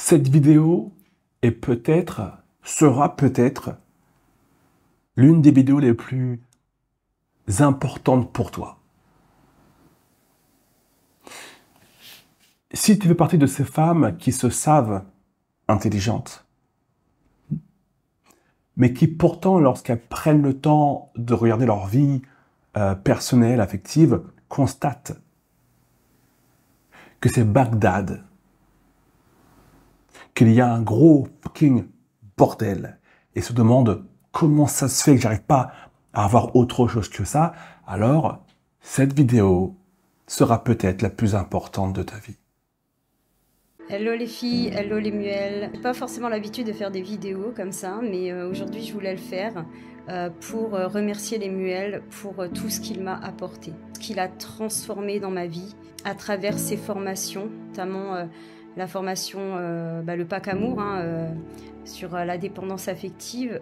Cette vidéo est peut-être, sera peut-être l'une des vidéos les plus importantes pour toi. Si tu fais partie de ces femmes qui se savent intelligentes, mais qui pourtant, lorsqu'elles prennent le temps de regarder leur vie personnelle, affective, constatent que c'est Bagdad, qu'il y a un gros fucking bordel, et se demandent comment ça se fait que j'arrive pas à avoir autre chose que ça, alors cette vidéo sera peut-être la plus importante de ta vie. Hello les filles, hello les muelles. J'ai pas forcément l'habitude de faire des vidéos comme ça, mais aujourd'hui je voulais le faire pour remercier les muelles pour tout ce qu'il m'a apporté, ce qu'il a transformé dans ma vie à travers ses formations, notamment la formation, le pack amour sur la dépendance affective,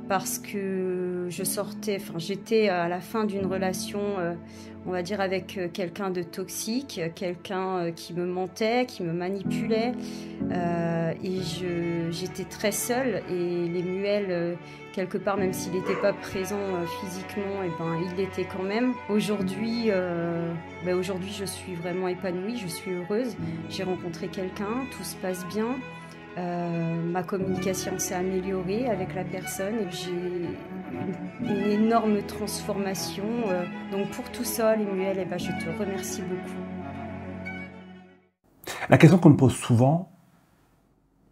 parce que j'étais à la fin d'une relation, on va dire avec quelqu'un de toxique, quelqu'un qui me mentait, qui me manipulait, et j'étais très seule, et les muelles, quelque part, même s'il n'était pas présent physiquement, et il l'était quand même. Aujourd'hui, je suis vraiment épanouie, je suis heureuse, j'ai rencontré quelqu'un, tout se passe bien. Ma communication s'est améliorée avec la personne et j'ai une énorme transformation. Donc pour tout ça, les muelles, je te remercie beaucoup. La question qu'on me pose souvent,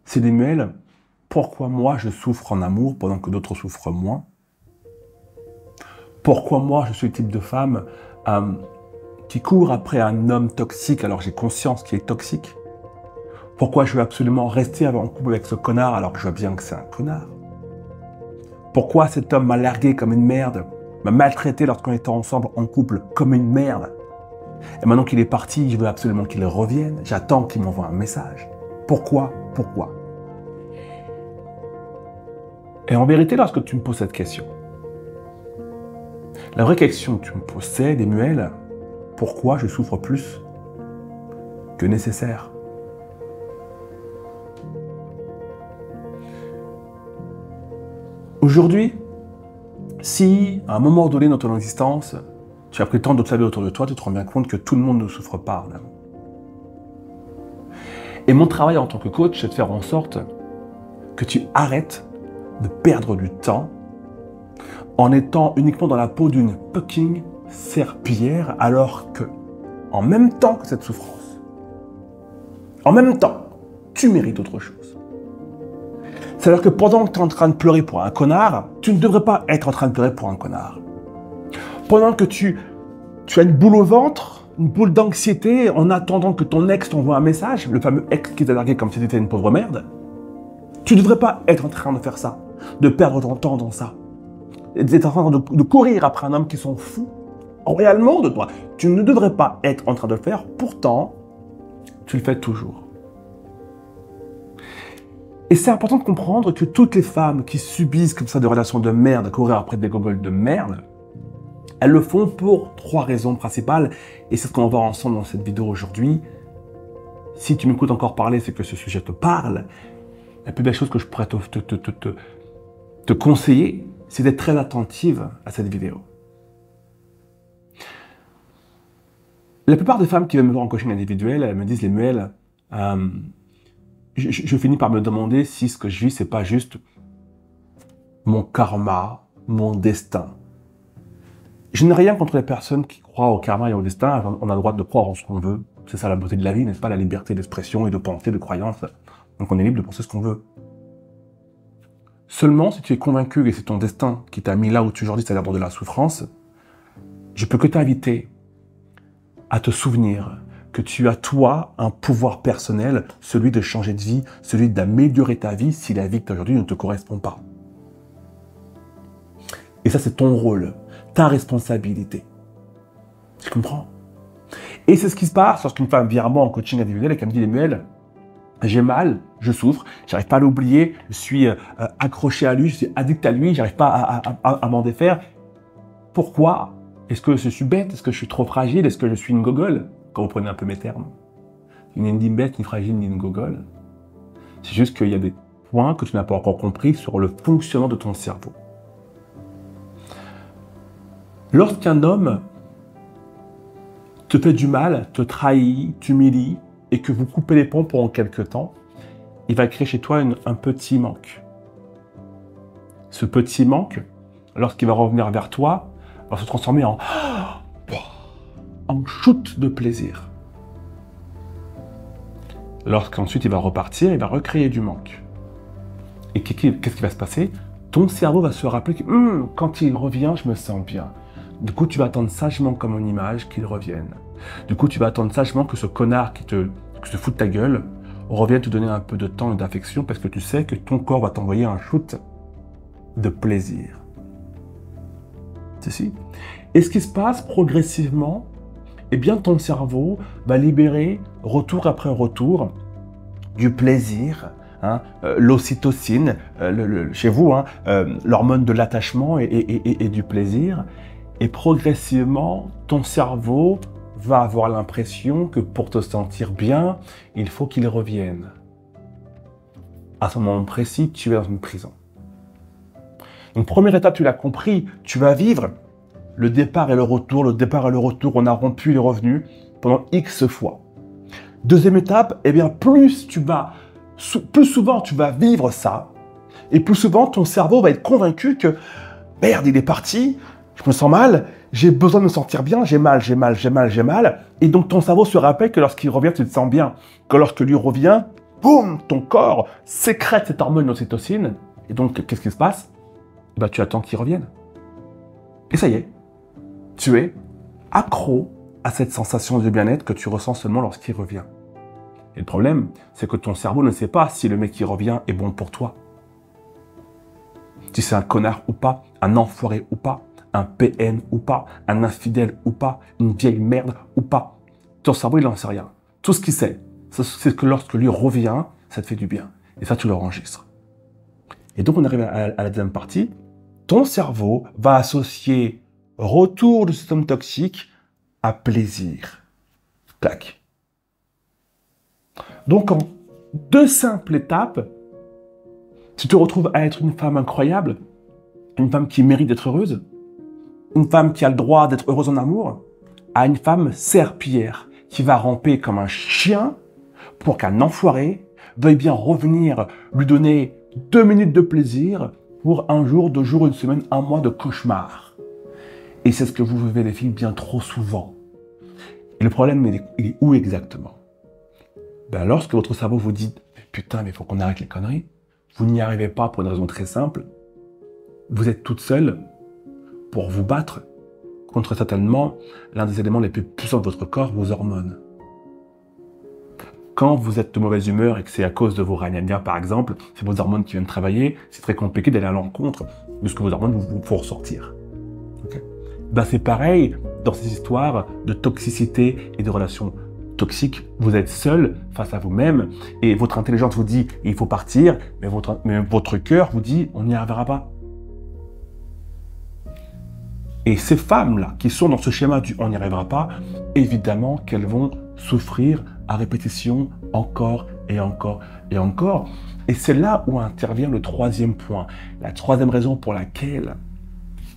c'est les muelles, pourquoi moi je souffre en amour pendant que d'autres souffrent moins? Pourquoi moi je suis le type de femme qui court après un homme toxique alors j'ai conscience qu'il est toxique? Pourquoi je veux absolument rester en couple avec ce connard alors que je vois bien que c'est un connard? Pourquoi cet homme m'a largué comme une merde, m'a maltraité lorsqu'on était ensemble en couple comme une merde? Et maintenant qu'il est parti, je veux absolument qu'il revienne. J'attends qu'il m'envoie un message. Pourquoi? Pourquoi? Et en vérité, lorsque tu me poses cette question, la vraie question que tu me poses, c'est, des muelles, pourquoi je souffre plus que nécessaire? Aujourd'hui, si à un moment donné dans ton existence, tu as pris le temps d'observer autour de toi, tu te rends bien compte que tout le monde ne souffre pas en amour. Et mon travail en tant que coach, c'est de faire en sorte que tu arrêtes de perdre du temps en étant uniquement dans la peau d'une fucking serpillière, alors que, en même temps que cette souffrance, en même temps, tu mérites autre chose. C'est-à-dire que pendant que tu es en train de pleurer pour un connard, tu ne devrais pas être en train de pleurer pour un connard. Pendant que tu as une boule au ventre, une boule d'anxiété, en attendant que ton ex t'envoie un message, le fameux ex qui t'a largué comme si tu étais une pauvre merde, tu ne devrais pas être en train de faire ça, de perdre ton temps dans ça. D'être en train de courir après un homme qui s'en fout réellement de toi. Tu ne devrais pas être en train de le faire, pourtant, tu le fais toujours. Et c'est important de comprendre que toutes les femmes qui subissent comme ça des relations de merde, courir après des gogoles de merde, elles le font pour 3 raisons principales. Et c'est ce qu'on va voir ensemble dans cette vidéo aujourd'hui. Si tu m'écoutes encore parler, c'est que ce sujet te parle. La plus belle chose que je pourrais te conseiller, c'est d'être très attentive à cette vidéo. La plupart des femmes qui viennent me voir en coaching individuel, elles me disent, les muelles, je finis par me demander si ce que je vis, c'est pas juste mon karma, mon destin. Je n'ai rien contre les personnes qui croient au karma et au destin. On a le droit de croire en ce qu'on veut. C'est ça la beauté de la vie, n'est-ce pas? La liberté d'expression et de pensée, de croyance. Donc on est libre de penser ce qu'on veut. Seulement, si tu es convaincu que c'est ton destin qui t'a mis là où tu es aujourd'hui, c'est-à-dire dans de la souffrance, je peux que t'inviter à te souvenir que tu as, toi, un pouvoir personnel, celui de changer de vie, celui d'améliorer ta vie si la vie que tu as aujourd'hui ne te correspond pas. Et ça, c'est ton rôle, ta responsabilité. Tu comprends? Et c'est ce qui se passe lorsqu'une femme vient à moi en coaching individuel et qu'elle me dit, les muelles, j'ai mal, je souffre, j'arrive pas à l'oublier, je suis accroché à lui, je suis addict à lui, j'arrive pas à m'en défaire. Pourquoi? Est-ce que je suis bête? Est-ce que je suis trop fragile? Est-ce que je suis une gogole? Quand vous prenez un peu mes termes. il n'est ni bête, ni fragile, ni une gogole. C'est juste qu'il y a des points que tu n'as pas encore compris sur le fonctionnement de ton cerveau. Lorsqu'un homme te fait du mal, te trahit, t'humilie, et que vous coupez les ponts pendant quelques temps, il va créer chez toi un petit manque. Ce petit manque, lorsqu'il va revenir vers toi, va se transformer en shoot de plaisir. Lorsqu'ensuite il va repartir, il va recréer du manque. Et qu'est-ce qui va se passer? Ton cerveau va se rappeler que quand il revient, je me sens bien. Du coup, tu vas attendre sagement comme une image qu'il revienne. Du coup, tu vas attendre sagement que ce connard qui se fout de ta gueule revienne te donner un peu de temps et d'affection parce que tu sais que ton corps va t'envoyer un shoot de plaisir. C'est si. Et ce qui se passe progressivement, eh bien, ton cerveau va libérer, retour après retour, du plaisir, l'ocytocine, chez vous, l'hormone de l'attachement et du plaisir. Et progressivement, ton cerveau va avoir l'impression que pour te sentir bien, il faut qu'il revienne. À ce moment précis, tu es dans une prison. Donc, première étape, tu l'as compris, tu vas vivre le départ et le retour, on a rompu les revenus pendant X fois. Deuxième étape, eh bien, plus souvent tu vas vivre ça, et plus souvent ton cerveau va être convaincu que merde, il est parti, je me sens mal, j'ai besoin de me sentir bien, j'ai mal. Et donc ton cerveau se rappelle que lorsqu'il revient, tu te sens bien. Que lorsque lui revient, boum, ton corps sécrète cette hormone d'ocytocine. Et donc, qu'est-ce qui se passe? Bah, tu attends qu'il revienne. Et ça y est, tu es accro à cette sensation de bien-être que tu ressens seulement lorsqu'il revient. Et le problème, c'est que ton cerveau ne sait pas si le mec qui revient est bon pour toi. Si c'est un connard ou pas, un enfoiré ou pas, un PN ou pas, un infidèle ou pas, une vieille merde ou pas. Ton cerveau, il n'en sait rien. Tout ce qu'il sait, c'est que lorsque lui revient, ça te fait du bien. Et ça, tu l'enregistres. Et donc, on arrive à la deuxième partie. Ton cerveau va associer retour du système toxique à plaisir. Clac. Donc, en 2 simples étapes, tu te retrouves à être une femme incroyable, une femme qui mérite d'être heureuse, une femme qui a le droit d'être heureuse en amour, à une femme serpillière qui va ramper comme un chien pour qu'un enfoiré veuille bien revenir lui donner 2 minutes de plaisir pour 1 jour, 2 jours, 1 semaine, 1 mois de cauchemar. Et c'est ce que vous vivez les filles bien trop souvent. Et le problème, il est où exactement? Ben, lorsque votre cerveau vous dit « Putain, mais il faut qu'on arrête les conneries », vous n'y arrivez pas pour une raison très simple. Vous êtes toute seule pour vous battre contre certainement l'un des éléments les plus puissants de votre corps, vos hormones. Quand vous êtes de mauvaise humeur et que c'est à cause de vos ragnagnas, par exemple, c'est vos hormones qui viennent travailler, c'est très compliqué d'aller à l'encontre de ce que vos hormones vous font ressortir. Okay. Ben, c'est pareil dans ces histoires de toxicité et de relations toxiques. Vous êtes seul face à vous-même et votre intelligence vous dit il faut partir, mais votre cœur vous dit on n'y arrivera pas. Et ces femmes-là qui sont dans ce schéma du on n'y arrivera pas, évidemment qu'elles vont souffrir à répétition encore et encore et encore. Et c'est là où intervient le 3e point. La 3e raison pour laquelle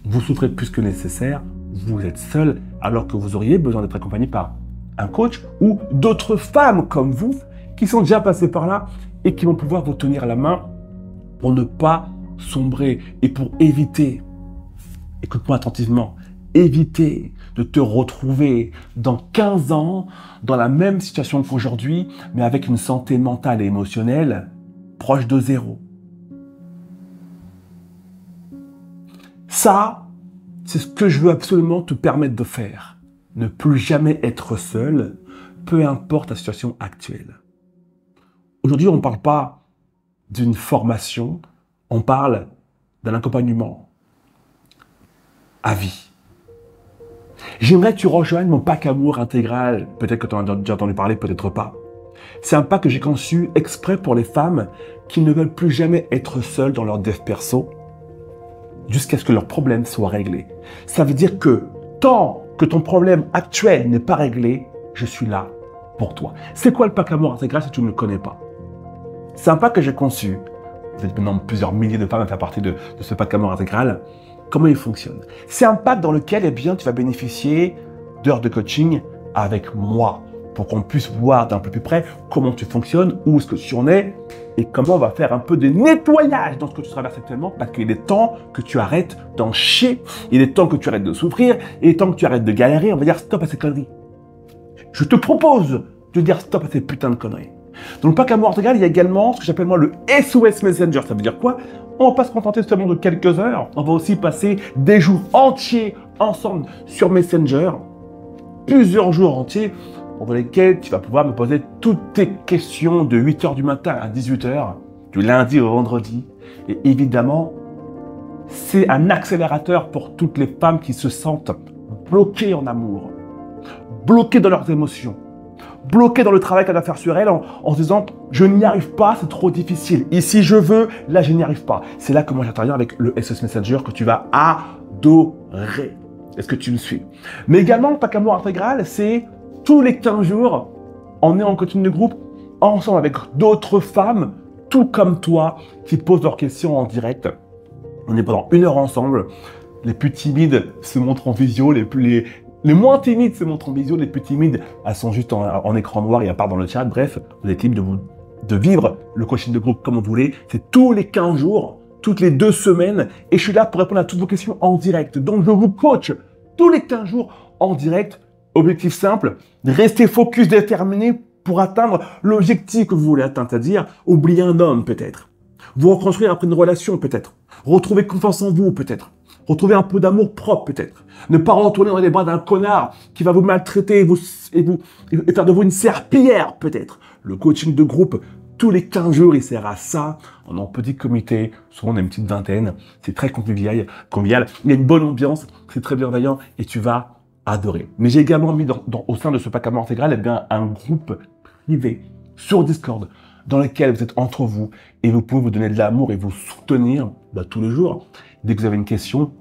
vous souffrez plus que nécessaire, vous êtes seul alors que vous auriez besoin d'être accompagné par un coach ou d'autres femmes comme vous qui sont déjà passées par là et qui vont pouvoir vous tenir la main pour ne pas sombrer et pour éviter, écoute-moi attentivement, éviter de te retrouver dans 15 ans dans la même situation qu'aujourd'hui, mais avec une santé mentale et émotionnelle proche de 0. Ça, c'est ce que je veux absolument te permettre de faire. Ne plus jamais être seul, peu importe la situation actuelle. Aujourd'hui, on ne parle pas d'une formation, on parle d'un accompagnement à vie. J'aimerais que tu rejoignes mon pack amour intégral. Peut-être que tu en as déjà entendu parler, peut-être pas. C'est un pack que j'ai conçu exprès pour les femmes qui ne veulent plus jamais être seules dans leur dev perso jusqu'à ce que leurs problèmes soient réglés. Ça veut dire que tant que ton problème actuel n'est pas réglé, je suis là pour toi. C'est quoi le pack amour intégral si tu ne le connais pas? C'est un pack que j'ai conçu. Vous êtes maintenant plusieurs milliers de femmes à faire partie de ce pack amour intégral. Comment il fonctionne? C'est un pack dans lequel eh bien, tu vas bénéficier d'heures de coaching avec moi pour qu'on puisse voir d'un peu plus près comment tu fonctionnes, où est-ce que tu en es et comment on va faire un peu de nettoyage dans ce que tu traverses actuellement parce qu'il est temps que tu arrêtes d'en chier, il est temps que tu arrêtes de souffrir, il est temps que tu arrêtes de galérer, on va dire stop à ces conneries. Je te propose de dire stop à ces putains de conneries. Dans le pack amour intégral, il y a également ce que j'appelle moi le SOS Messenger. Ça veut dire quoi? On ne va pas se contenter seulement de quelques heures, on va aussi passer des jours entiers ensemble sur Messenger, plusieurs jours entiers, pendant lesquels tu vas pouvoir me poser toutes tes questions de 8h du matin à 18h, du lundi au vendredi. Et évidemment, c'est un accélérateur pour toutes les femmes qui se sentent bloquées en amour, bloquées dans leurs émotions, bloquées dans le travail qu'elle va faire sur elles en se disant « je n'y arrive pas, c'est trop difficile. Ici je veux, là je n'y arrive pas ». C'est là que moi j'interviens avec le SOS Messenger que tu vas adorer. Est-ce que tu me suis? Mais également, le pack amour intégral, c'est tous les 15 jours, on est en coaching de groupe, ensemble avec d'autres femmes, tout comme toi, qui posent leurs questions en direct. On est pendant 1 heure ensemble. Les plus timides se montrent en visio, les moins timides se montrent en visio, les plus timides, elles sont juste en écran noir et elles partent dans le chat. Bref, vous êtes libre de vivre le coaching de groupe comme vous voulez. C'est tous les 15 jours, toutes les 2 semaines, et je suis là pour répondre à toutes vos questions en direct. Donc, je vous coach tous les 15 jours en direct. Objectif simple, rester focus, déterminé pour atteindre l'objectif que vous voulez atteindre, c'est-à-dire oublier un homme peut-être, vous reconstruire après une relation peut-être, retrouver confiance en vous peut-être, retrouver un peu d'amour propre peut-être, ne pas retourner dans les bras d'un connard qui va vous maltraiter et faire de vous une serpillière peut-être. Le coaching de groupe, tous les 15 jours, il sert à ça. On est en petit comité, souvent on est une petite vingtaine, c'est très convivial, il y a une bonne ambiance, c'est très bienveillant et tu vas adorer. Mais j'ai également mis au sein de ce pack amour intégral eh bien, un groupe privé sur Discord dans lequel vous êtes entre vous et vous pouvez vous donner de l'amour et vous soutenir tous les jours. Dès que vous avez une question,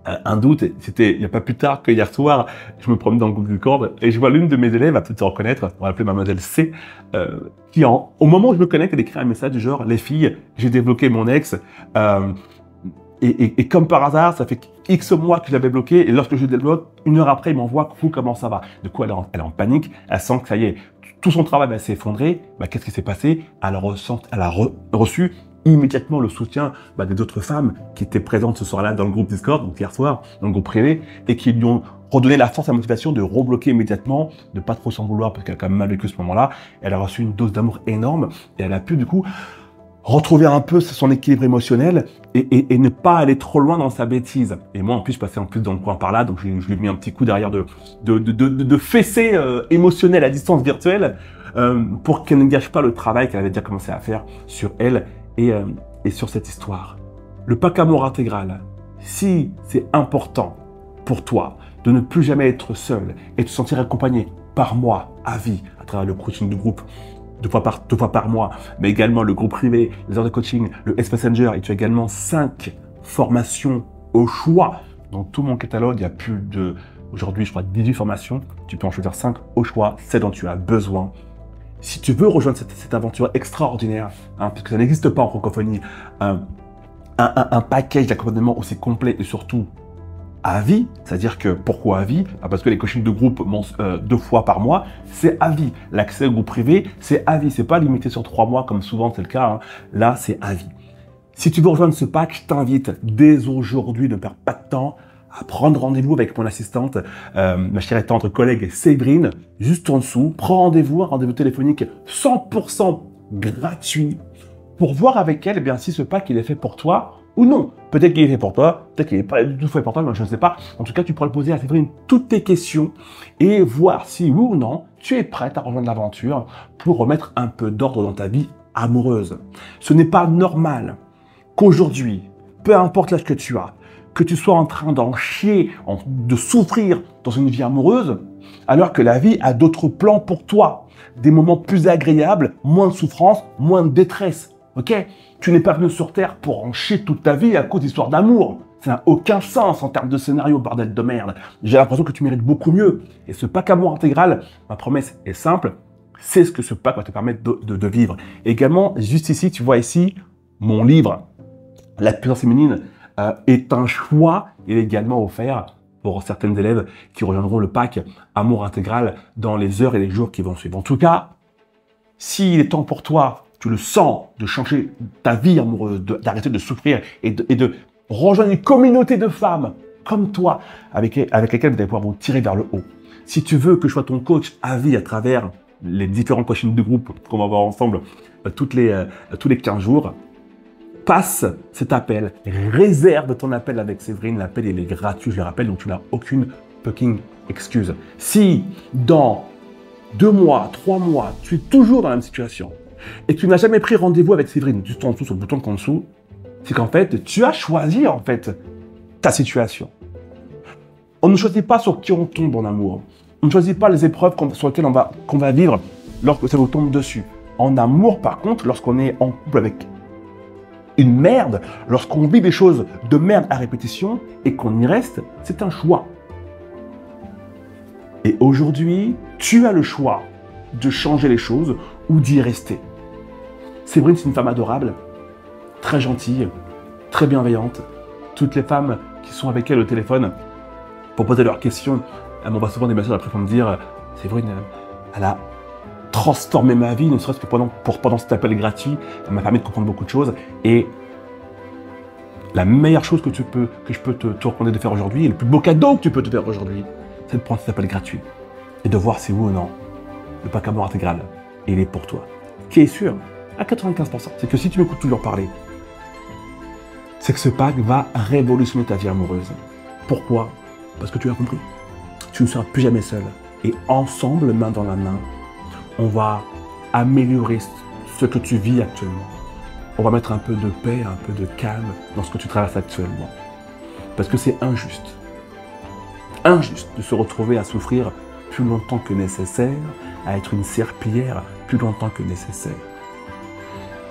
un doute, c'était il n'y a pas plus tard que hier soir, je me promenais dans le groupe Discord et je vois l'une de mes élèves, elle va peut-être se reconnaître, on va l'appeler mademoiselle C, qui au moment où je me connecte, elle écrit un message du genre « Les filles, j'ai débloqué mon ex ». Et comme par hasard, ça fait X mois que je l'avais bloqué, et lorsque je le débloque, 1 heure après, il m'envoie « Coucou, comment ça va ?» De quoi elle est en panique, elle sent que ça y est, tout son travail s'est effondré. Qu'est-ce qui s'est passé? Elle a reçu immédiatement le soutien des autres femmes qui étaient présentes ce soir-là dans le groupe Discord, donc hier soir, dans le groupe privé, et qui lui ont redonné la force et la motivation de rebloquer immédiatement, de pas trop s'en vouloir, parce qu'elle a quand même mal vécu ce moment-là. Elle a reçu une dose d'amour énorme, et elle a pu du coup retrouver un peu son équilibre émotionnel et ne pas aller trop loin dans sa bêtise. Et moi, en plus, je passais dans le coin par là, donc je lui ai mis un petit coup derrière de fessée émotionnelle à distance virtuelle pour qu'elle ne gâche pas le travail qu'elle avait déjà commencé à faire sur elle et sur cette histoire. Le pack amour intégral, si c'est important pour toi de ne plus jamais être seul et de te sentir accompagné par moi à vie à travers le coaching de groupe, 2 fois par mois, mais également le groupe privé, les heures de coaching, le SOS Messenger, et tu as également 5 formations au choix. Dans tout mon catalogue, il y a plus de, aujourd'hui, je crois, 18 formations. Tu peux en choisir 5 au choix, celles dont tu as besoin. Si tu veux rejoindre cette aventure extraordinaire, parce que ça n'existe pas en francophonie, un package d'accompagnement aussi complet et surtout à vie, c'est-à-dire que pourquoi à vie? Parce que les coachings de groupe 2 fois par mois, c'est à vie. L'accès au groupe privé, c'est à vie. C'est pas limité sur 3 mois comme souvent c'est le cas. Là, c'est à vie. Si tu veux rejoindre ce pack, je t'invite dès aujourd'hui, ne perds pas de temps, à prendre rendez-vous avec mon assistante, ma chère et tendre collègue Séverine, juste en dessous. Prends rendez-vous, un rendez-vous téléphonique 100% gratuit pour voir avec elle si ce pack il est fait pour toi ou non. Peut-être qu'il est fait pour toi, peut-être qu'il n'est pas du tout fait pour toi, mais je ne sais pas. En tout cas, tu pourras le poser à Séverine toutes tes questions et voir si oui ou non, tu es prête à rejoindre l'aventure pour remettre un peu d'ordre dans ta vie amoureuse. Ce n'est pas normal qu'aujourd'hui, peu importe l'âge que tu sois en train d'en chier, de souffrir dans une vie amoureuse, alors que la vie a d'autres plans pour toi. Des moments plus agréables, moins de souffrance, moins de détresse. Ok? Tu n'es pas venu sur Terre pour en chier toute ta vie à cause d'histoires d'amour. Ça n'a aucun sens en termes de scénario, bordel de merde. J'ai l'impression que tu mérites beaucoup mieux. Et ce pack amour intégral, ma promesse est simple. C'est ce que ce pack va te permettre de vivre. Et également, juste ici, tu vois ici, mon livre, La puissance féminine, est un choix. Il est également offert pour certaines élèves qui rejoindront le pack Amour Intégral dans les heures et les jours qui vont suivre. En tout cas, s'il est temps pour toi, tu le sens, de changer ta vie amoureuse, d'arrêter de souffrir et de rejoindre une communauté de femmes comme toi, avec lesquelles vous allez pouvoir vous tirer vers le haut. Si tu veux que je sois ton coach à vie à travers les différents coachings de groupe qu'on va voir ensemble tous les 15 jours, passe cet appel, réserve ton appel avec Séverine. L'appel, il est gratuit, je le rappelle, donc tu n'as aucune fucking excuse. Si dans 2 mois, 3 mois, tu es toujours dans la même situation et que tu n'as jamais pris rendez-vous avec Séverine, juste en dessous, sur le bouton en dessous, c'est qu'en fait, tu as choisi en fait ta situation. On ne choisit pas sur qui on tombe en amour. On ne choisit pas les épreuves sur lesquelles qu'on va vivre lorsque ça nous tombe dessus. En amour, par contre, lorsqu'on est en couple avec une merde, lorsqu'on vit des choses de merde à répétition et qu'on y reste, c'est un choix. Et aujourd'hui, tu as le choix de changer les choses ou d'y rester. Séverine, c'est une femme adorable, très gentille, très bienveillante. Toutes les femmes qui sont avec elle au téléphone pour poser leurs questions, elle m'envoie souvent des messages après pour me dire « Séverine, elle a transformé ma vie, ne serait-ce que pendant cet appel gratuit. Elle m'a permis de comprendre beaucoup de choses. » Et la meilleure chose que je peux te recommander de faire aujourd'hui, et le plus beau cadeau que tu peux te faire aujourd'hui, c'est de prendre cet appel gratuit et de voir si oui ou non le pack Amour Intégral, et il est pour toi. Ce qui est sûr, à 95%, c'est que si tu m'écoutes toujours parler, c'est que ce pack va révolutionner ta vie amoureuse. Pourquoi? Parce que tu as compris. Tu ne seras plus jamais seul. Et ensemble, main dans la main, on va améliorer ce que tu vis actuellement. On va mettre un peu de paix, un peu de calme dans ce que tu traverses actuellement. Parce que c'est injuste. Injuste de se retrouver à souffrir plus longtemps que nécessaire, à être une serpillière plus longtemps que nécessaire.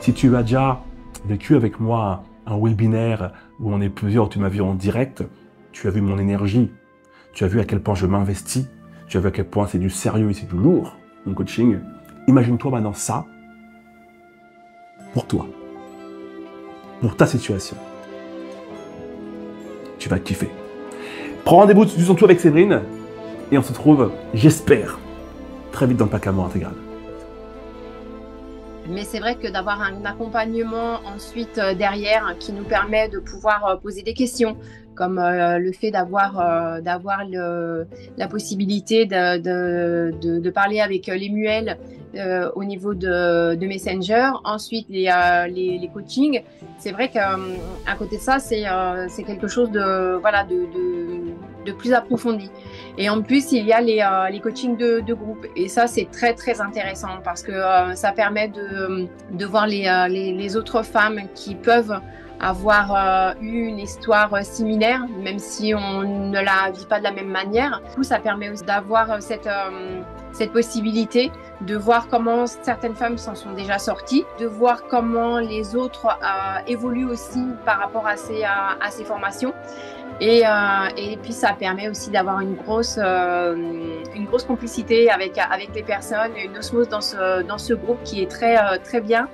Si tu as déjà vécu avec moi un webinaire où on est plusieurs, tu m'as vu en direct, tu as vu mon énergie, tu as vu à quel point je m'investis, tu as vu à quel point c'est du sérieux et c'est du lourd, mon coaching. Imagine-toi maintenant ça pour toi, pour ta situation. Tu vas kiffer. Prends rendez-vous du son tout avec Séverine et on se retrouve, j'espère, très vite dans le pack Amour Intégral. Mais c'est vrai que d'avoir un accompagnement ensuite derrière qui nous permet de pouvoir poser des questions, comme le fait d'avoir la possibilité de parler avec les muels au niveau de Messenger. Ensuite, les coachings. C'est vrai qu'à côté de ça, c'est quelque chose de plus approfondi. Et en plus, il y a les coachings de groupe. Et ça, c'est très, très intéressant parce que ça permet de voir les autres femmes qui peuvent avoir eu une histoire similaire, même si on ne la vit pas de la même manière. Du coup, ça permet aussi d'avoir cette possibilité de voir comment certaines femmes s'en sont déjà sorties, de voir comment les autres évoluent aussi par rapport à ces formations. Et puis ça permet aussi d'avoir une grosse complicité avec les personnes, une osmose dans ce groupe qui est très, très bien.